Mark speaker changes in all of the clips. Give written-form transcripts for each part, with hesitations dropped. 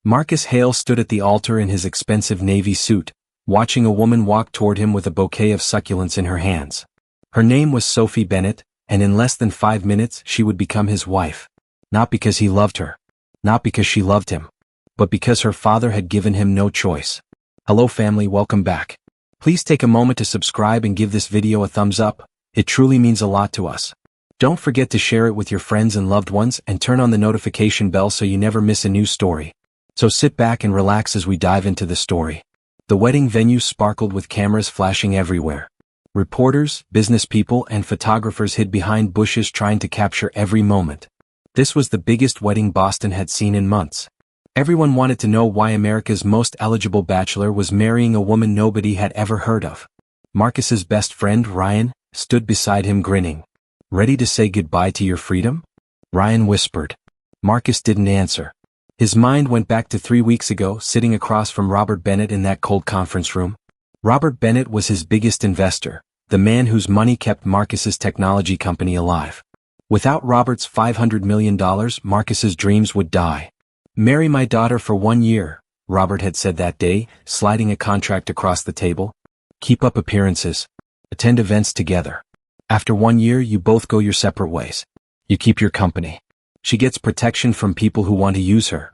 Speaker 1: Marcus Hale stood at the altar in his expensive navy suit, watching a woman walk toward him with a bouquet of succulents in her hands. Her name was Sophie Bennett, and in less than 5 minutes she would become his wife. Not because he loved her. Not because she loved him. But because her father had given him no choice. Hello family, welcome back. Please take a moment to subscribe and give this video a thumbs up. It truly means a lot to us. Don't forget to share it with your friends and loved ones and turn on the notification bell so you never miss a new story. So sit back and relax as we dive into the story. The wedding venue sparkled with cameras flashing everywhere. Reporters, business people, and photographers hid behind bushes trying to capture every moment. This was the biggest wedding Boston had seen in months. Everyone wanted to know why America's most eligible bachelor was marrying a woman nobody had ever heard of. Marcus's best friend, Ryan, stood beside him grinning. Ready to say goodbye to your freedom? Ryan whispered. Marcus didn't answer. His mind went back to 3 weeks ago, sitting across from Robert Bennett in that cold conference room. Robert Bennett was his biggest investor, the man whose money kept Marcus's technology company alive. Without Robert's $500 million, Marcus's dreams would die. Marry my daughter for 1 year, Robert had said that day, sliding a contract across the table. Keep up appearances. Attend events together. After 1 year, you both go your separate ways. You keep your company. She gets protection from people who want to use her.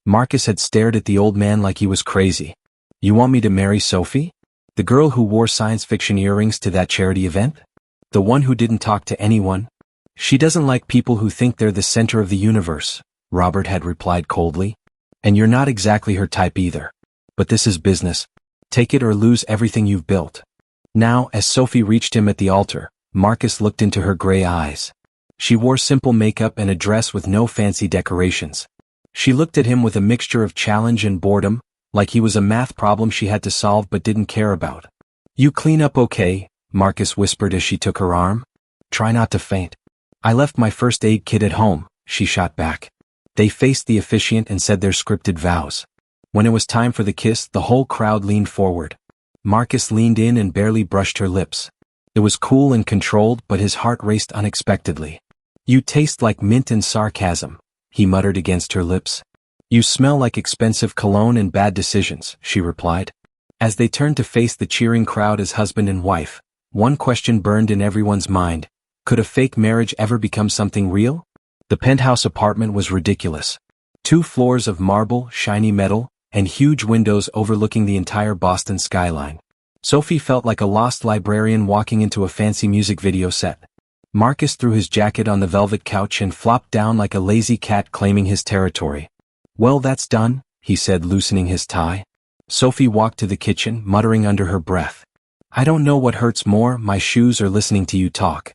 Speaker 1: Marcus had stared at the old man like he was crazy. You want me to marry Sophie? The girl who wore science fiction earrings to that charity event? The one who didn't talk to anyone? She doesn't like people who think they're the center of the universe, Robert had replied coldly. And you're not exactly her type either. But this is business. Take it or lose everything you've built. Now, as Sophie reached him at the altar, Marcus looked into her gray eyes. She wore simple makeup and a dress with no fancy decorations. She looked at him with a mixture of challenge and boredom, like he was a math problem she had to solve but didn't care about. You clean up okay, Marcus whispered as she took her arm. Try not to faint. I left my first aid kit at home, she shot back. They faced the officiant and said their scripted vows. When it was time for the kiss, the whole crowd leaned forward. Marcus leaned in and barely brushed her lips. It was cool and controlled, but his heart raced unexpectedly. You taste like mint and sarcasm, he muttered against her lips. You smell like expensive cologne and bad decisions, she replied. As they turned to face the cheering crowd as husband and wife, one question burned in everyone's mind. Could a fake marriage ever become something real? The penthouse apartment was ridiculous. 2 floors of marble, shiny metal, and huge windows overlooking the entire Boston skyline. Sophie felt like a lost librarian walking into a fancy music video set. Marcus threw his jacket on the velvet couch and flopped down like a lazy cat claiming his territory. Well, that's done, he said, loosening his tie. Sophie walked to the kitchen, muttering under her breath. I don't know what hurts more, my shoes or listening to you talk.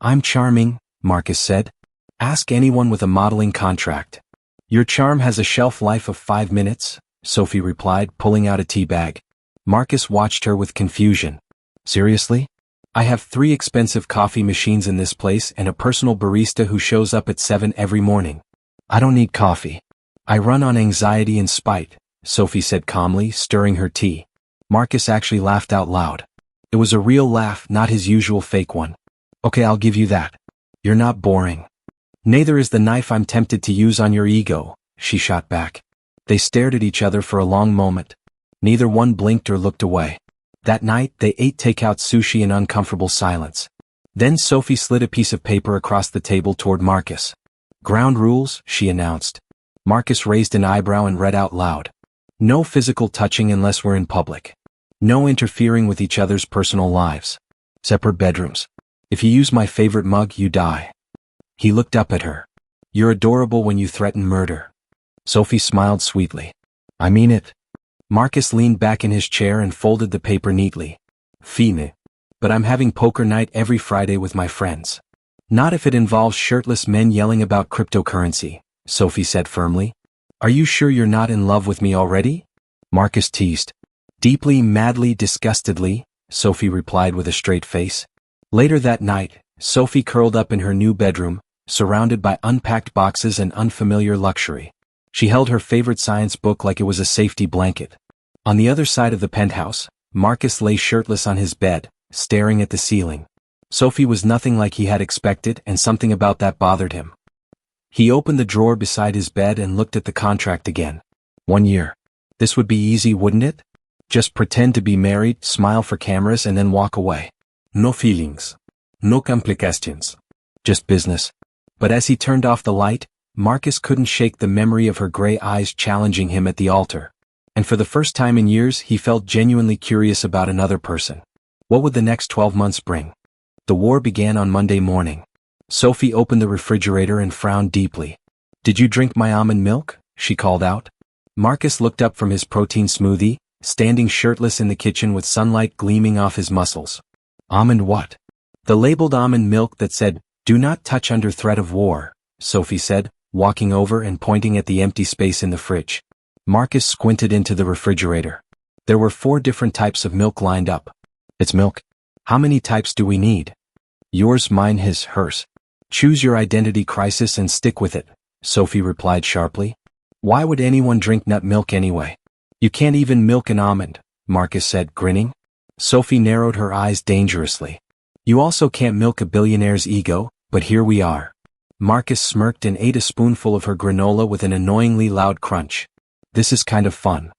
Speaker 1: I'm charming, Marcus said. Ask anyone with a modeling contract. Your charm has a shelf life of 5 minutes, Sophie replied, pulling out a tea bag. Marcus watched her with confusion. Seriously? I have 3 expensive coffee machines in this place and a personal barista who shows up at 7 every morning. I don't need coffee. I run on anxiety and spite, Sophie said calmly, stirring her tea. Marcus actually laughed out loud. It was a real laugh, not his usual fake one. Okay, I'll give you that. You're not boring. Neither is the knife I'm tempted to use on your ego, she shot back. They stared at each other for a long moment. Neither one blinked or looked away. That night, they ate takeout sushi in uncomfortable silence. Then Sophie slid a piece of paper across the table toward Marcus. Ground rules, she announced. Marcus raised an eyebrow and read out loud. No physical touching unless we're in public. No interfering with each other's personal lives. Separate bedrooms. If you use my favorite mug, you die. He looked up at her. You're adorable when you threaten murder. Sophie smiled sweetly. I mean it. Marcus leaned back in his chair and folded the paper neatly. Fine. But I'm having poker night every Friday with my friends. Not if it involves shirtless men yelling about cryptocurrency, Sophie said firmly. Are you sure you're not in love with me already? Marcus teased. Deeply, madly, disgustedly, Sophie replied with a straight face. Later that night, Sophie curled up in her new bedroom, surrounded by unpacked boxes and unfamiliar luxury. She held her favorite science book like it was a safety blanket. On the other side of the penthouse, Marcus lay shirtless on his bed, staring at the ceiling. Sophie was nothing like he had expected, and something about that bothered him. He opened the drawer beside his bed and looked at the contract again. 1 year. This would be easy, wouldn't it? Just pretend to be married, smile for cameras, and then walk away. No feelings. No complications. Just business. But as he turned off the light, Marcus couldn't shake the memory of her gray eyes challenging him at the altar. And for the first time in years, he felt genuinely curious about another person. What would the next 12 months bring? The war began on Monday morning. Sophie opened the refrigerator and frowned deeply. "Did you drink my almond milk?" she called out. Marcus looked up from his protein smoothie, standing shirtless in the kitchen with sunlight gleaming off his muscles. "Almond what?" "The labeled almond milk that said, 'Do not touch under threat of war,'" Sophie said, walking over and pointing at the empty space in the fridge. Marcus squinted into the refrigerator. There were 4 different types of milk lined up. "It's milk. How many types do we need?" "Yours, mine, his, hers." "Choose your identity crisis and stick with it," Sophie replied sharply. "Why would anyone drink nut milk anyway?" "You can't even milk an almond," Marcus said, grinning. Sophie narrowed her eyes dangerously. "You also can't milk a billionaire's ego, but here we are." Marcus smirked and ate a spoonful of her granola with an annoyingly loud crunch. "This is kind of fun."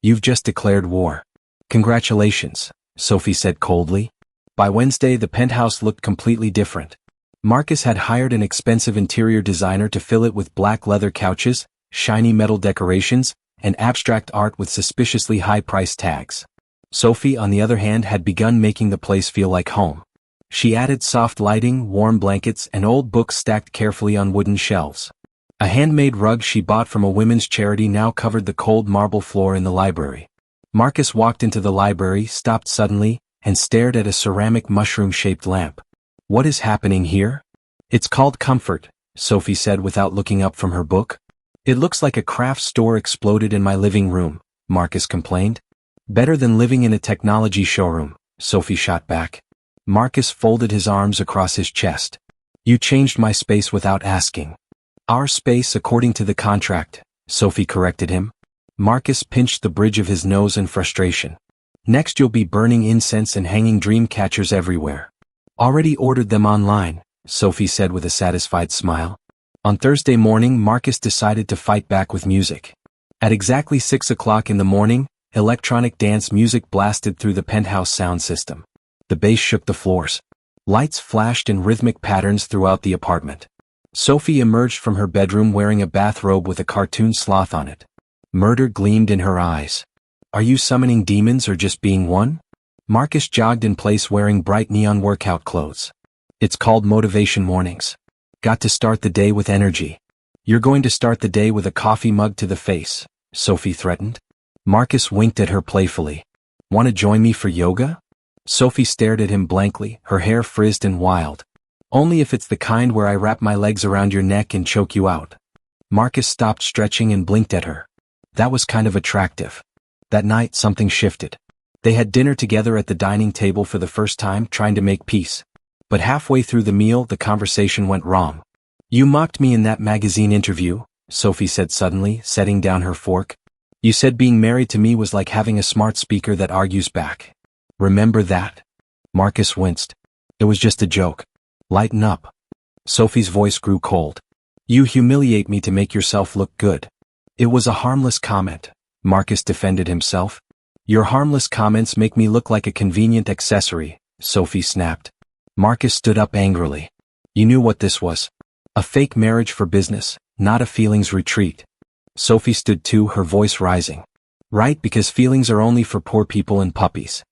Speaker 1: "You've just declared war." "Congratulations," Sophie said coldly. By Wednesday, the penthouse looked completely different. Marcus had hired an expensive interior designer to fill it with black leather couches, shiny metal decorations, and abstract art with suspiciously high price tags. Sophie, on the other hand, had begun making the place feel like home. She added soft lighting, warm blankets, and old books stacked carefully on wooden shelves. A handmade rug she bought from a women's charity now covered the cold marble floor in the library. Marcus walked into the library, stopped suddenly, and stared at a ceramic mushroom-shaped lamp. "What is happening here?" "It's called comfort," Sophie said without looking up from her book. "It looks like a craft store exploded in my living room," Marcus complained. "Better than living in a technology showroom," Sophie shot back. Marcus folded his arms across his chest. "You changed my space without asking." "Our space according to the contract," Sophie corrected him. Marcus pinched the bridge of his nose in frustration. "Next you'll be burning incense and hanging dream catchers everywhere." "Already ordered them online," Sophie said with a satisfied smile. On Thursday morning, Marcus decided to fight back with music. At exactly 6 o'clock in the morning, electronic dance music blasted through the penthouse sound system. The bass shook the floors. Lights flashed in rhythmic patterns throughout the apartment. Sophie emerged from her bedroom wearing a bathrobe with a cartoon sloth on it. Murder gleamed in her eyes. "Are you summoning demons or just being one?" Marcus jogged in place wearing bright neon workout clothes. "It's called motivation mornings. Got to start the day with energy." "You're going to start the day with a coffee mug to the face," Sophie threatened. Marcus winked at her playfully. "Want to join me for yoga?" Sophie stared at him blankly, her hair frizzed and wild. "Only if it's the kind where I wrap my legs around your neck and choke you out." Marcus stopped stretching and blinked at her. That was kind of attractive. That night, something shifted. They had dinner together at the dining table for the first time, trying to make peace. But halfway through the meal, the conversation went wrong. "You mocked me in that magazine interview," Sophie said suddenly, setting down her fork. "You said being married to me was like having a smart speaker that argues back. Remember that?" Marcus winced. "It was just a joke. Lighten up." Sophie's voice grew cold. "You humiliate me to make yourself look good." "It was a harmless comment," Marcus defended himself. "Your harmless comments make me look like a convenient accessory," Sophie snapped. Marcus stood up angrily. "You knew what this was. A fake marriage for business, not a feelings retreat." Sophie stood too, her voice rising. "Right, because feelings are only for poor people and puppies."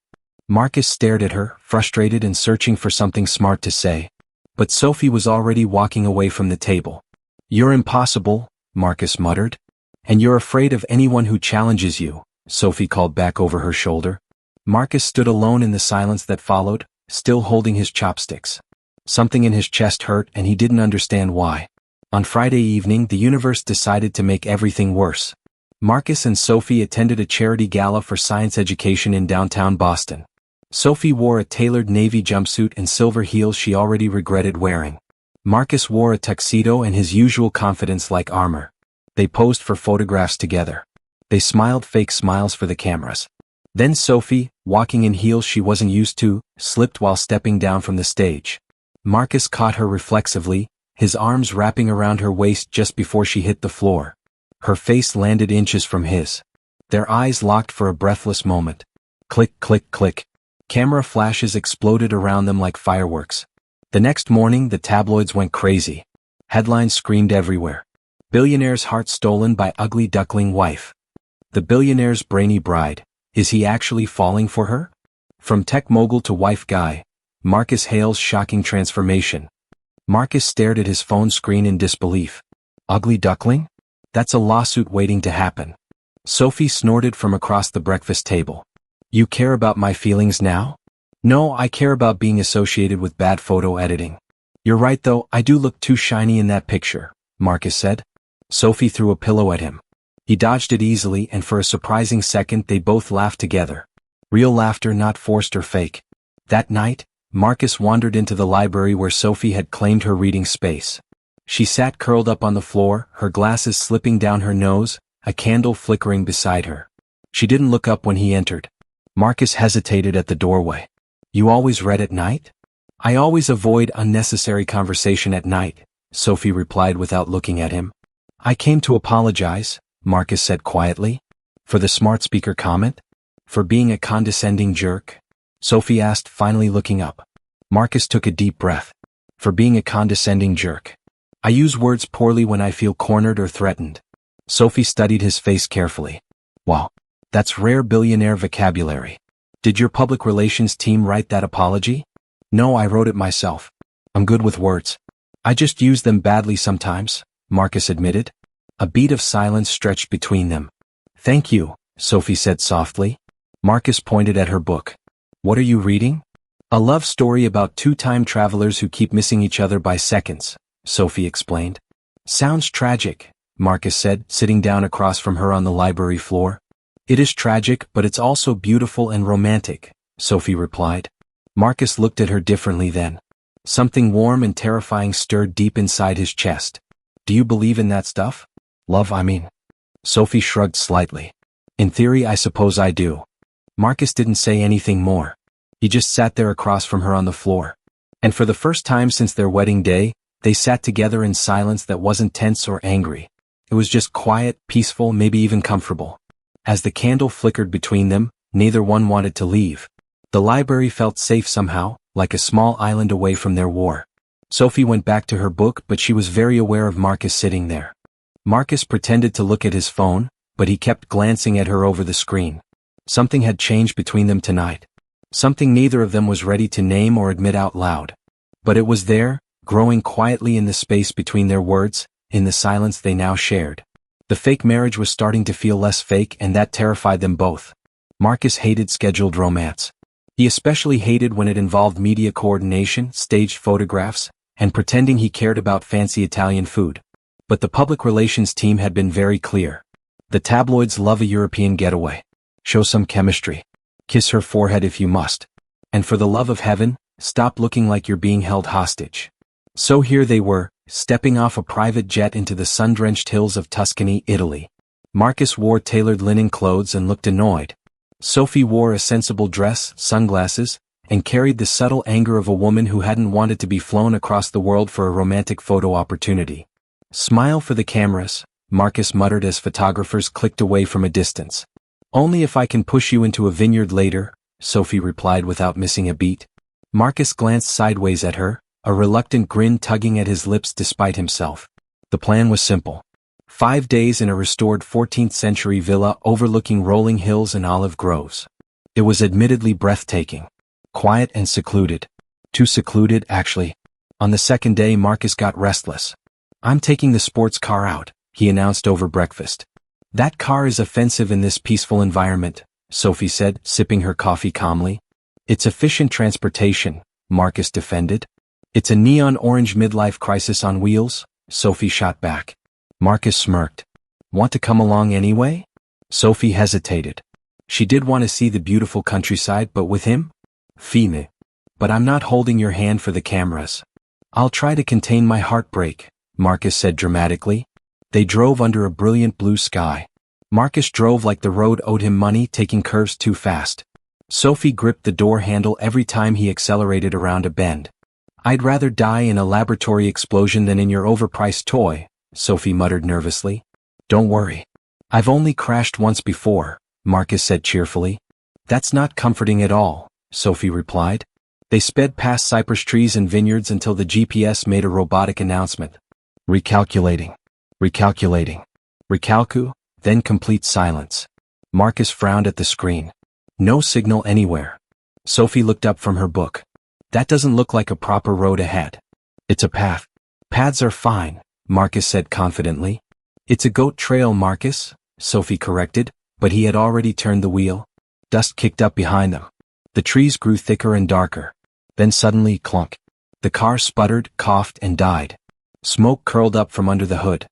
Speaker 1: Marcus stared at her, frustrated and searching for something smart to say. But Sophie was already walking away from the table. "You're impossible," Marcus muttered. "And you're afraid of anyone who challenges you," Sophie called back over her shoulder. Marcus stood alone in the silence that followed, still holding his chopsticks. Something in his chest hurt and he didn't understand why. On Friday evening, the universe decided to make everything worse. Marcus and Sophie attended a charity gala for science education in downtown Boston. Sophie wore a tailored navy jumpsuit and silver heels she already regretted wearing. Marcus wore a tuxedo and his usual confidence-like armor. They posed for photographs together. They smiled fake smiles for the cameras. Then Sophie, walking in heels she wasn't used to, slipped while stepping down from the stage. Marcus caught her reflexively, his arms wrapping around her waist just before she hit the floor. Her face landed inches from his. Their eyes locked for a breathless moment. Click, click, click. Camera flashes exploded around them like fireworks. The next morning, the tabloids went crazy. Headlines screamed everywhere. Billionaire's heart stolen by ugly duckling wife. The billionaire's brainy bride. Is he actually falling for her? From tech mogul to wife guy, Marcus Hale's shocking transformation. Marcus stared at his phone screen in disbelief. Ugly duckling? That's a lawsuit waiting to happen. Sophie snorted from across the breakfast table. You care about my feelings now? No, I care about being associated with bad photo editing. You're right though, I do look too shiny in that picture, Marcus said. Sophie threw a pillow at him. He dodged it easily and for a surprising second they both laughed together. Real laughter, not forced or fake. That night, Marcus wandered into the library where Sophie had claimed her reading space. She sat curled up on the floor, her glasses slipping down her nose, a candle flickering beside her. She didn't look up when he entered. Marcus hesitated at the doorway. You always read at night? I always avoid unnecessary conversation at night, Sophie replied without looking at him. I came to apologize, Marcus said quietly. For the smart speaker comment? For being a condescending jerk? Sophie asked, finally looking up. Marcus took a deep breath. For being a condescending jerk. I use words poorly when I feel cornered or threatened. Sophie studied his face carefully. Wow. That's rare billionaire vocabulary. Did your public relations team write that apology? No, I wrote it myself. I'm good with words. I just use them badly sometimes, Marcus admitted. A beat of silence stretched between them. Thank you, Sophie said softly. Marcus pointed at her book. What are you reading? A love story about two time travelers who keep missing each other by seconds, Sophie explained. Sounds tragic, Marcus said, sitting down across from her on the library floor. It is tragic, but it's also beautiful and romantic, Sophie replied. Marcus looked at her differently then. Something warm and terrifying stirred deep inside his chest. Do you believe in that stuff? Love, I mean. Sophie shrugged slightly. In theory, I suppose I do. Marcus didn't say anything more. He just sat there across from her on the floor. And for the first time since their wedding day, they sat together in silence that wasn't tense or angry. It was just quiet, peaceful, maybe even comfortable. As the candle flickered between them, neither one wanted to leave. The library felt safe somehow, like a small island away from their war. Sophie went back to her book, but she was very aware of Marcus sitting there. Marcus pretended to look at his phone, but he kept glancing at her over the screen. Something had changed between them tonight. Something neither of them was ready to name or admit out loud. But it was there, growing quietly in the space between their words, in the silence they now shared. The fake marriage was starting to feel less fake, and that terrified them both. Marcus hated scheduled romance. He especially hated when it involved media coordination, staged photographs, and pretending he cared about fancy Italian food. But the public relations team had been very clear. The tabloids love a European getaway. Show some chemistry. Kiss her forehead if you must. And for the love of heaven, stop looking like you're being held hostage. So here they were, stepping off a private jet into the sun-drenched hills of Tuscany, Italy. Marcus wore tailored linen clothes and looked annoyed. Sophie wore a sensible dress, sunglasses, and carried the subtle anger of a woman who hadn't wanted to be flown across the world for a romantic photo opportunity. Smile for the cameras, Marcus muttered as photographers clicked away from a distance. Only if I can push you into a vineyard later, Sophie replied without missing a beat. Marcus glanced sideways at her, a reluctant grin tugging at his lips despite himself. The plan was simple. 5 days in a restored 14th-century villa overlooking rolling hills and olive groves. It was admittedly breathtaking. Quiet and secluded. Too secluded, actually. On the second day, Marcus got restless. I'm taking the sports car out, he announced over breakfast. That car is offensive in this peaceful environment, Sophie said, sipping her coffee calmly. It's efficient transportation, Marcus defended. It's a neon orange midlife crisis on wheels, Sophie shot back. Marcus smirked. Want to come along anyway? Sophie hesitated. She did want to see the beautiful countryside, but with him? Fine. But I'm not holding your hand for the cameras. I'll try to contain my heartbreak, Marcus said dramatically. They drove under a brilliant blue sky. Marcus drove like the road owed him money, taking curves too fast. Sophie gripped the door handle every time he accelerated around a bend. I'd rather die in a laboratory explosion than in your overpriced toy, Sophie muttered nervously. Don't worry. I've only crashed once before, Marcus said cheerfully. That's not comforting at all, Sophie replied. They sped past cypress trees and vineyards until the GPS made a robotic announcement. Recalculating. Recalculating. Recalcu, then complete silence. Marcus frowned at the screen. No signal anywhere. Sophie looked up from her book. That doesn't look like a proper road ahead. It's a path. Paths are fine, Marcus said confidently. It's a goat trail, Marcus, Sophie corrected, but he had already turned the wheel. Dust kicked up behind them. The trees grew thicker and darker. Then suddenly, clunk. The car sputtered, coughed, and died. Smoke curled up from under the hood.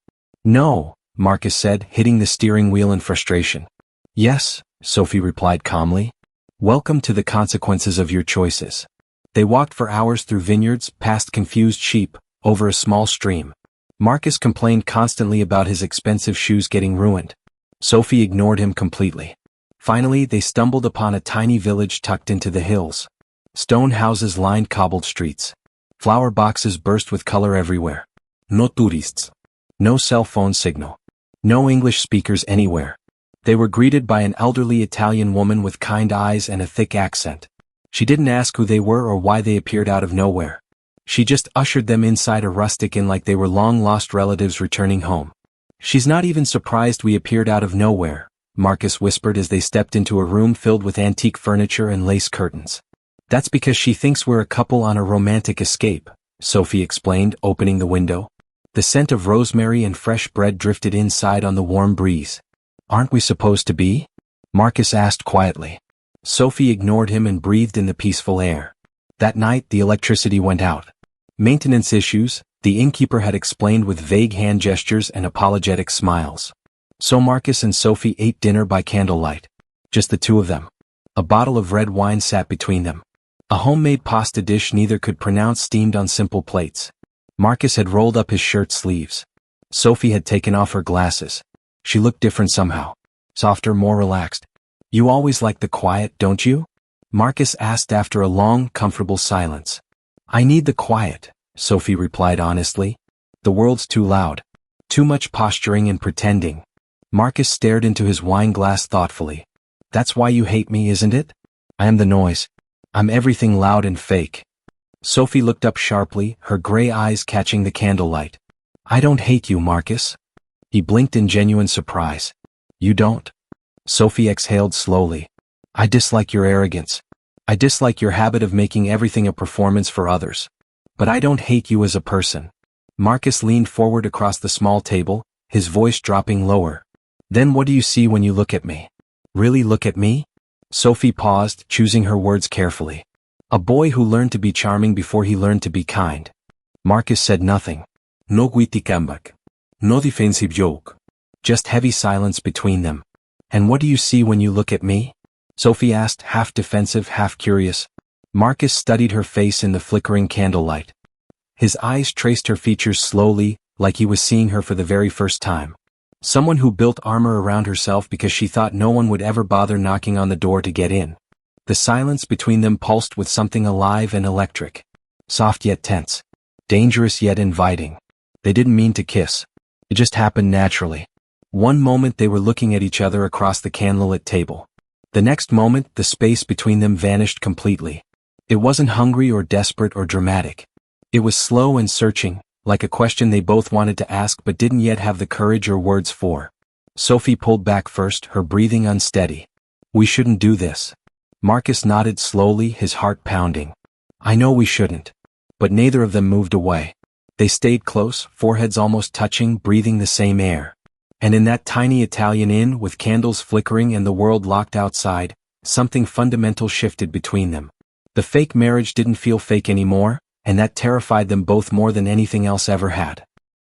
Speaker 1: No, Marcus said, hitting the steering wheel in frustration. Yes, Sophie replied calmly. Welcome to the consequences of your choices. They walked for hours through vineyards, past confused sheep, over a small stream. Marcus complained constantly about his expensive shoes getting ruined. Sophie ignored him completely. Finally, they stumbled upon a tiny village tucked into the hills. Stone houses lined cobbled streets. Flower boxes burst with color everywhere. No tourists. No cell phone signal. No English speakers anywhere. They were greeted by an elderly Italian woman with kind eyes and a thick accent. She didn't ask who they were or why they appeared out of nowhere. She just ushered them inside a rustic inn like they were long-lost relatives returning home. She's not even surprised we appeared out of nowhere, Marcus whispered as they stepped into a room filled with antique furniture and lace curtains. That's because she thinks we're a couple on a romantic escape, Sophie explained, opening the window. The scent of rosemary and fresh bread drifted inside on the warm breeze. Aren't we supposed to be? Marcus asked quietly. Sophie ignored him and breathed in the peaceful air. That night, the electricity went out. Maintenance issues, the innkeeper had explained with vague hand gestures and apologetic smiles. So Marcus and Sophie ate dinner by candlelight. Just the two of them. A bottle of red wine sat between them. A homemade pasta dish neither could pronounce steamed on simple plates. Marcus had rolled up his shirt sleeves. Sophie had taken off her glasses. She looked different somehow. Softer, more relaxed. You always like the quiet, don't you? Marcus asked after a long, comfortable silence. I need the quiet, Sophie replied honestly. The world's too loud. Too much posturing and pretending. Marcus stared into his wine glass thoughtfully. That's why you hate me, isn't it? I am the noise. I'm everything loud and fake. Sophie looked up sharply, her gray eyes catching the candlelight. I don't hate you, Marcus. He blinked in genuine surprise. You don't? Sophie exhaled slowly. I dislike your arrogance. I dislike your habit of making everything a performance for others. But I don't hate you as a person. Marcus leaned forward across the small table, his voice dropping lower. Then what do you see when you look at me? Really look at me? Sophie paused, choosing her words carefully. A boy who learned to be charming before he learned to be kind. Marcus said nothing. No witty comeback. No defensive joke. Just heavy silence between them. And what do you see when you look at me? Sophie asked, half defensive, half curious. Marcus studied her face in the flickering candlelight. His eyes traced her features slowly, like he was seeing her for the very first time. Someone who built armor around herself because she thought no one would ever bother knocking on the door to get in. The silence between them pulsed with something alive and electric. Soft yet tense. Dangerous yet inviting. They didn't mean to kiss. It just happened naturally. One moment they were looking at each other across the candlelit table. The next moment, the space between them vanished completely. It wasn't hungry or desperate or dramatic. It was slow and searching, like a question they both wanted to ask but didn't yet have the courage or words for. Sophie pulled back first, her breathing unsteady. We shouldn't do this. Marcus nodded slowly, his heart pounding. I know we shouldn't. But neither of them moved away. They stayed close, foreheads almost touching, breathing the same air. And in that tiny Italian inn, with candles flickering and the world locked outside, something fundamental shifted between them. The fake marriage didn't feel fake anymore, and that terrified them both more than anything else ever had.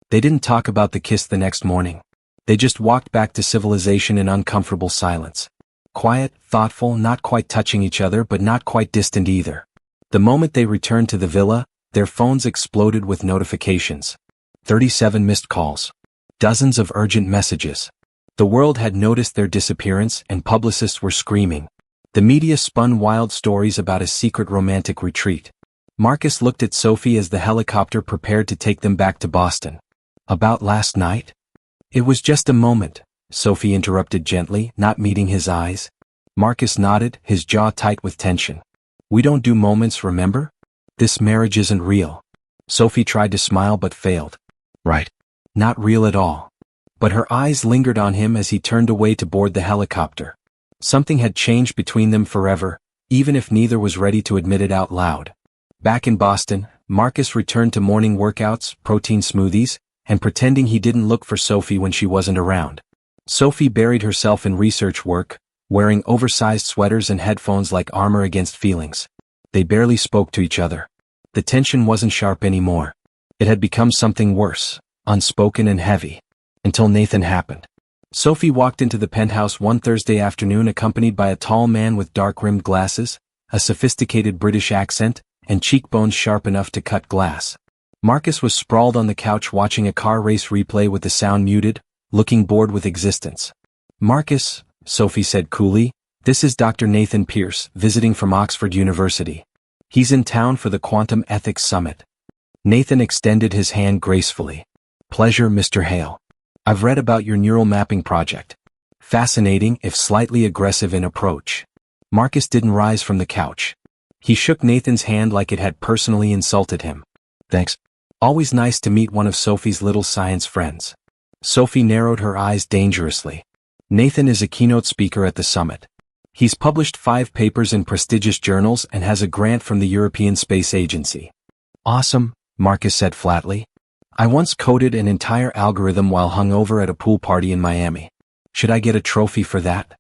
Speaker 1: They didn't talk about the kiss the next morning. They just walked back to civilization in uncomfortable silence. Quiet, thoughtful, not quite touching each other but not quite distant either. The moment they returned to the villa, their phones exploded with notifications. 37 missed calls. Dozens of urgent messages. The world had noticed their disappearance and publicists were screaming. The media spun wild stories about a secret romantic retreat. Marcus looked at Sophie as the helicopter prepared to take them back to Boston. About last night? It was just a moment, Sophie interrupted gently, not meeting his eyes. Marcus nodded, his jaw tight with tension. We don't do moments, remember? This marriage isn't real. Sophie tried to smile but failed. Right. Not real at all. But her eyes lingered on him as he turned away to board the helicopter. Something had changed between them forever, even if neither was ready to admit it out loud. Back in Boston, Marcus returned to morning workouts, protein smoothies, and pretending he didn't look for Sophie when she wasn't around. Sophie buried herself in research work, wearing oversized sweaters and headphones like armor against feelings. They barely spoke to each other. The tension wasn't sharp anymore. It had become something worse, unspoken and heavy. Until Nathan happened. Sophie walked into the penthouse one Thursday afternoon accompanied by a tall man with dark-rimmed glasses, a sophisticated British accent, and cheekbones sharp enough to cut glass. Marcus was sprawled on the couch watching a car race replay with the sound muted, looking bored with existence. Marcus, Sophie said coolly, this is Dr. Nathan Pierce, visiting from Oxford University. He's in town for the Quantum Ethics Summit. Nathan extended his hand gracefully. Pleasure, Mr. Hale. I've read about your neural mapping project. Fascinating, if slightly aggressive in approach. Marcus didn't rise from the couch. He shook Nathan's hand like it had personally insulted him. Thanks. Always nice to meet one of Sophie's little science friends. Sophie narrowed her eyes dangerously. Nathan is a keynote speaker at the summit. He's published 5 papers in prestigious journals and has a grant from the European Space Agency. Awesome, Marcus said flatly. I once coded an entire algorithm while hungover at a pool party in Miami. Should I get a trophy for that?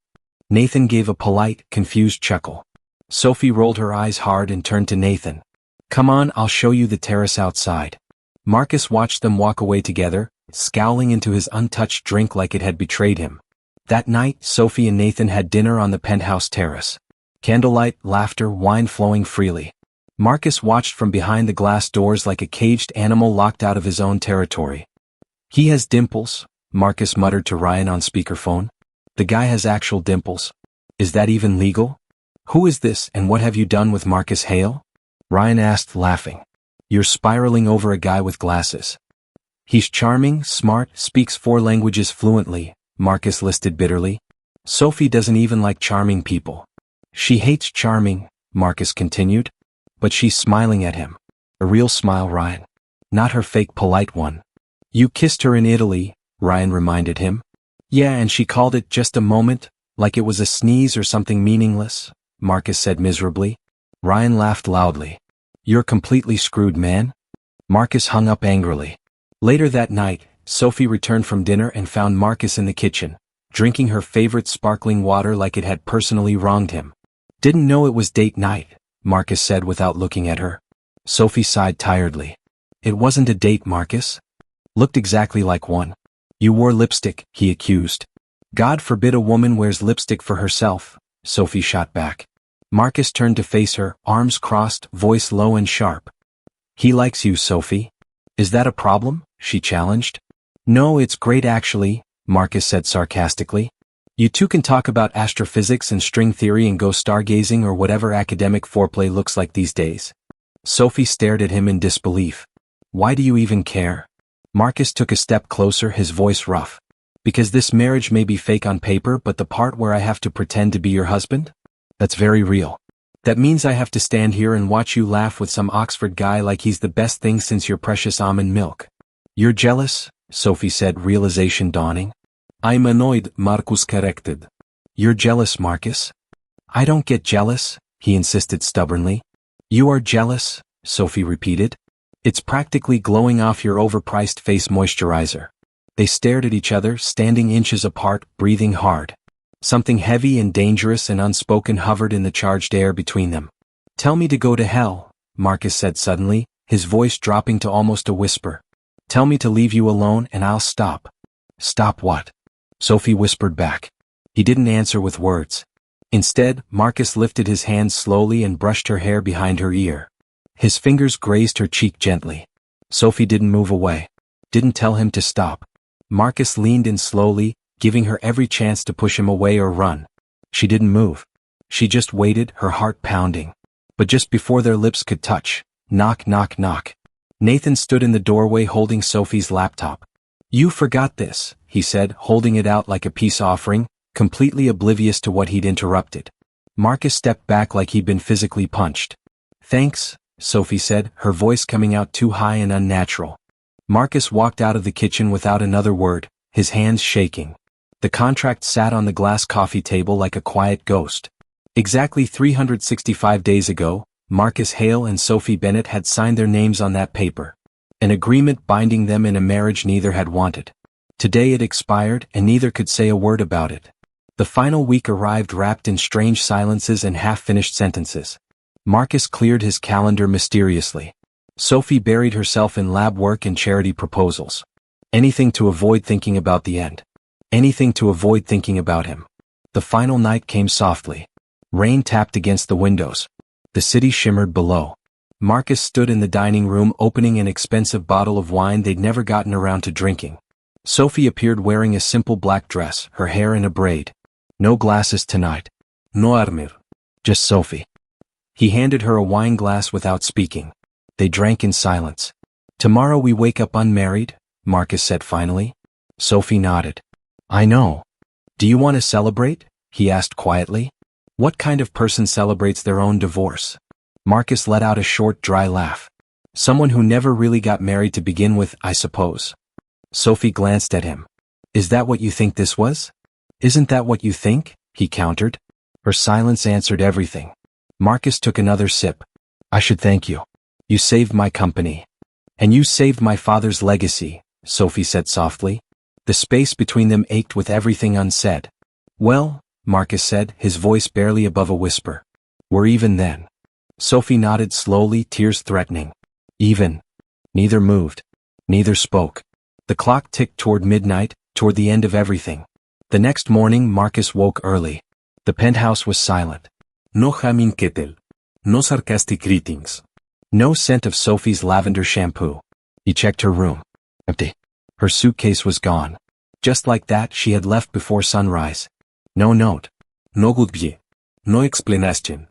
Speaker 1: Nathan gave a polite, confused chuckle. Sophie rolled her eyes hard and turned to Nathan. Come on, I'll show you the terrace outside. Marcus watched them walk away together, scowling into his untouched drink like it had betrayed him. That night, Sophie and Nathan had dinner on the penthouse terrace. Candlelight, laughter, wine flowing freely. Marcus watched from behind the glass doors like a caged animal locked out of his own territory. He has dimples, Marcus muttered to Ryan on speakerphone. The guy has actual dimples. Is that even legal? Who is this and what have you done with Marcus Hale? Ryan asked, laughing. You're spiraling over a guy with glasses. He's charming, smart, speaks 4 languages fluently, Marcus listed bitterly. Sophie doesn't even like charming people. She hates charming, Marcus continued. But she's smiling at him. A real smile, Ryan. Not her fake polite one. You kissed her in Italy, Ryan reminded him. Yeah, and she called it just a moment, like it was a sneeze or something meaningless, Marcus said miserably. Ryan laughed loudly. You're completely screwed, man. Marcus hung up angrily. Later that night, Sophie returned from dinner and found Marcus in the kitchen, drinking her favorite sparkling water like it had personally wronged him. Didn't know it was date night, Marcus said without looking at her. Sophie sighed tiredly. It wasn't a date, Marcus. Looked exactly like one. You wore lipstick, he accused. God forbid a woman wears lipstick for herself, Sophie shot back. Marcus turned to face her, arms crossed, voice low and sharp. He likes you, Sophie. Is that a problem? She challenged. No, it's great actually, Marcus said sarcastically. You two can talk about astrophysics and string theory and go stargazing or whatever academic foreplay looks like these days. Sophie stared at him in disbelief. Why do you even care? Marcus took a step closer, his voice rough. Because this marriage may be fake on paper, but the part where I have to pretend to be your husband? That's very real. That means I have to stand here and watch you laugh with some Oxford guy like he's the best thing since your precious almond milk. You're jealous? Sophie said, realization dawning. I'm annoyed, Marcus corrected. You're jealous, Marcus? I don't get jealous, he insisted stubbornly. You are jealous, Sophie repeated. It's practically glowing off your overpriced face moisturizer. They stared at each other, standing inches apart, breathing hard. Something heavy and dangerous and unspoken hovered in the charged air between them. Tell me to go to hell, Marcus said suddenly, his voice dropping to almost a whisper. Tell me to leave you alone and I'll stop. Stop what? Sophie whispered back. He didn't answer with words. Instead, Marcus lifted his hand slowly and brushed her hair behind her ear. His fingers grazed her cheek gently. Sophie didn't move away. Didn't tell him to stop. Marcus leaned in slowly, giving her every chance to push him away or run. She didn't move. She just waited, her heart pounding. But just before their lips could touch, knock, knock, knock. Nathan stood in the doorway holding Sophie's laptop. You forgot this, he said, holding it out like a peace offering, completely oblivious to what he'd interrupted. Marcus stepped back like he'd been physically punched. Thanks, Sophie said, her voice coming out too high and unnatural. Marcus walked out of the kitchen without another word, his hands shaking. The contract sat on the glass coffee table like a quiet ghost. Exactly 365 days ago, Marcus Hale and Sophie Bennett had signed their names on that paper. An agreement binding them in a marriage neither had wanted. Today it expired and neither could say a word about it. The final week arrived wrapped in strange silences and half-finished sentences. Marcus cleared his calendar mysteriously. Sophie buried herself in lab work and charity proposals. Anything to avoid thinking about the end. Anything to avoid thinking about him. The final night came softly. Rain tapped against the windows. The city shimmered below. Marcus stood in the dining room opening an expensive bottle of wine they'd never gotten around to drinking. Sophie appeared wearing a simple black dress, her hair in a braid. No glasses tonight. No Armir. Just Sophie. He handed her a wine glass without speaking. They drank in silence. Tomorrow we wake up unmarried, Marcus said finally. Sophie nodded. I know. Do you want to celebrate? He asked quietly. What kind of person celebrates their own divorce? Marcus let out a short, dry laugh. Someone who never really got married to begin with, I suppose. Sophie glanced at him. Is that what you think this was? Isn't that what you think? He countered. Her silence answered everything. Marcus took another sip. I should thank you. You saved my company. And you saved my father's legacy, Sophie said softly. The space between them ached with everything unsaid. Well, Marcus said, his voice barely above a whisper. We're even then. Sophie nodded slowly, tears threatening. Even. Neither moved. Neither spoke. The clock ticked toward midnight, toward the end of everything. The next morning Marcus woke early. The penthouse was silent. No humming kettle. No sarcastic greetings. No scent of Sophie's lavender shampoo. He checked her room. Empty. Her suitcase was gone. Just like that she had left before sunrise. No note. No goodbye. No explanation.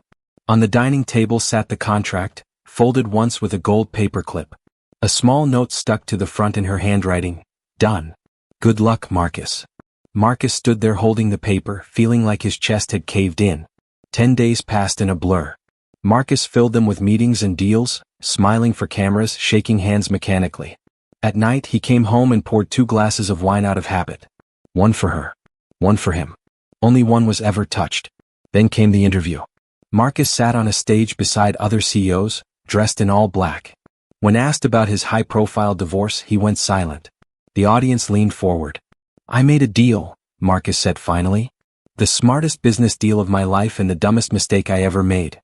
Speaker 1: On the dining table sat the contract, folded once with a gold paperclip. A small note stuck to the front in her handwriting. Done. Good luck, Marcus. Marcus stood there holding the paper, feeling like his chest had caved in. 10 days passed in a blur. Marcus filled them with meetings and deals, smiling for cameras, shaking hands mechanically. At night he came home and poured 2 glasses of wine out of habit. One for her. One for him. Only one was ever touched. Then came the interview. Marcus sat on a stage beside other CEOs, dressed in all black. When asked about his high-profile divorce, he went silent. The audience leaned forward. I made a deal, Marcus said finally. The smartest business deal of my life and the dumbest mistake I ever made.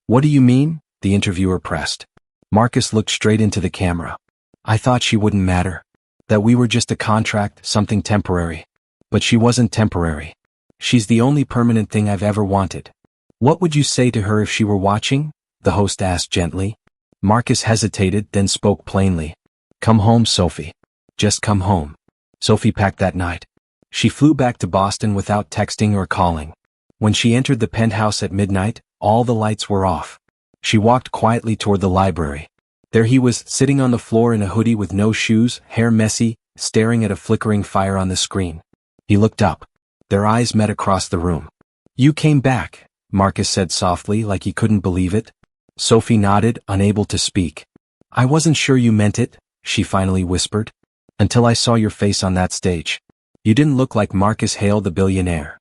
Speaker 1: What do you mean? The interviewer pressed. Marcus looked straight into the camera. I thought she wouldn't matter. That we were just a contract, something temporary. But she wasn't temporary. She's the only permanent thing I've ever wanted. What would you say to her if she were watching? The host asked gently. Marcus hesitated, then spoke plainly. Come home, Sophie. Just come home. Sophie packed that night. She flew back to Boston without texting or calling. When she entered the penthouse at midnight, all the lights were off. She walked quietly toward the library. There he was, sitting on the floor in a hoodie with no shoes, hair messy, staring at a flickering fire on the screen. He looked up. Their eyes met across the room. You came back, Marcus said softly, like he couldn't believe it. Sophie nodded, unable to speak. I wasn't sure you meant it, she finally whispered. Until I saw your face on that stage. You didn't look like Marcus Hale the billionaire.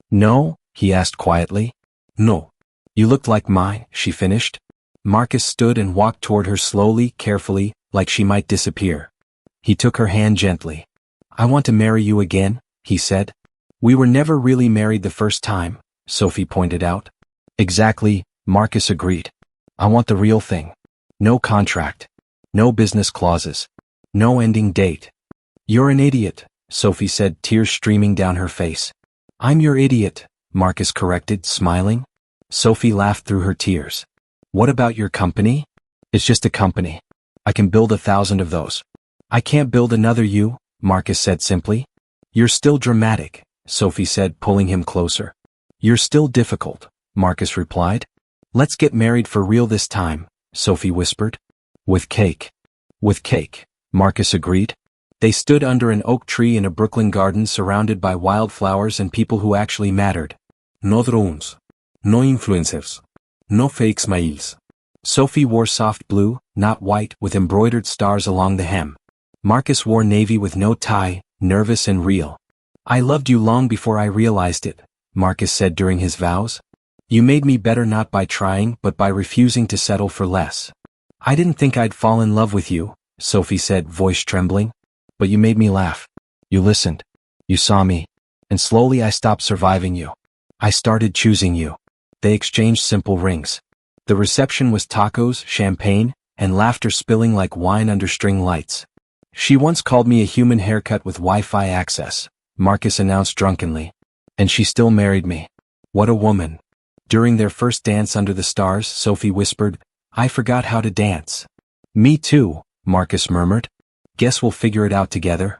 Speaker 1: No? He asked quietly. No. You looked like mine, she finished. Marcus stood and walked toward her slowly, carefully, like she might disappear. He took her hand gently. I want to marry you again, he said. We were never really married the first time, Sophie pointed out. Exactly, Marcus agreed. I want the real thing. No contract. No business clauses. No ending date. You're an idiot, Sophie said, tears streaming down her face. I'm your idiot, Marcus corrected, smiling. Sophie laughed through her tears. What about your company? It's just a company. I can build 1,000 of those. I can't build another you, Marcus said simply. You're still dramatic, Sophie said, pulling him closer. You're still difficult, Marcus replied. Let's get married for real this time, Sophie whispered. With cake. With cake, Marcus agreed. They stood under an oak tree in a Brooklyn garden surrounded by wildflowers and people who actually mattered. No drones. No influencers. No fake smiles. Sophie wore soft blue, not white, with embroidered stars along the hem. Marcus wore navy with no tie, nervous and real. I loved you long before I realized it, Marcus said during his vows. You made me better not by trying but by refusing to settle for less. I didn't think I'd fall in love with you, Sophie said, voice trembling. But you made me laugh. You listened. You saw me. And slowly I stopped surviving you. I started choosing you. They exchanged simple rings. The reception was tacos, champagne, and laughter spilling like wine under string lights. She once called me a human haircut with Wi-Fi access, Marcus announced drunkenly. And she still married me. What a woman. During their first dance under the stars, Sophie whispered, I forgot how to dance. Me too, Marcus murmured. Guess we'll figure it out together.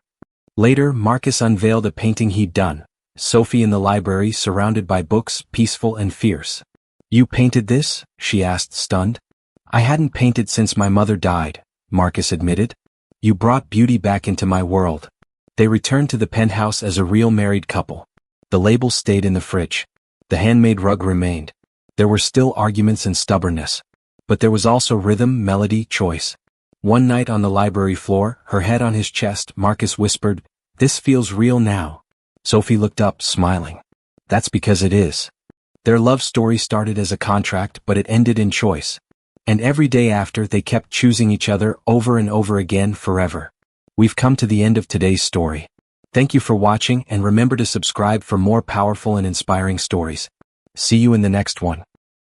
Speaker 1: Later, Marcus unveiled a painting he'd done. Sophie in the library, surrounded by books, peaceful and fierce. You painted this? She asked, stunned. I hadn't painted since my mother died, Marcus admitted. You brought beauty back into my world. They returned to the penthouse as a real married couple. The label stayed in the fridge. The handmade rug remained. There were still arguments and stubbornness. But there was also rhythm, melody, choice. One night on the library floor, her head on his chest, Marcus whispered, This feels real now. Sophie looked up, smiling. That's because it is. Their love story started as a contract, but it ended in choice. And every day after, they kept choosing each other over and over again forever. We've come to the end of today's story. Thank you for watching and remember to subscribe for more powerful and inspiring stories. See you in the next one.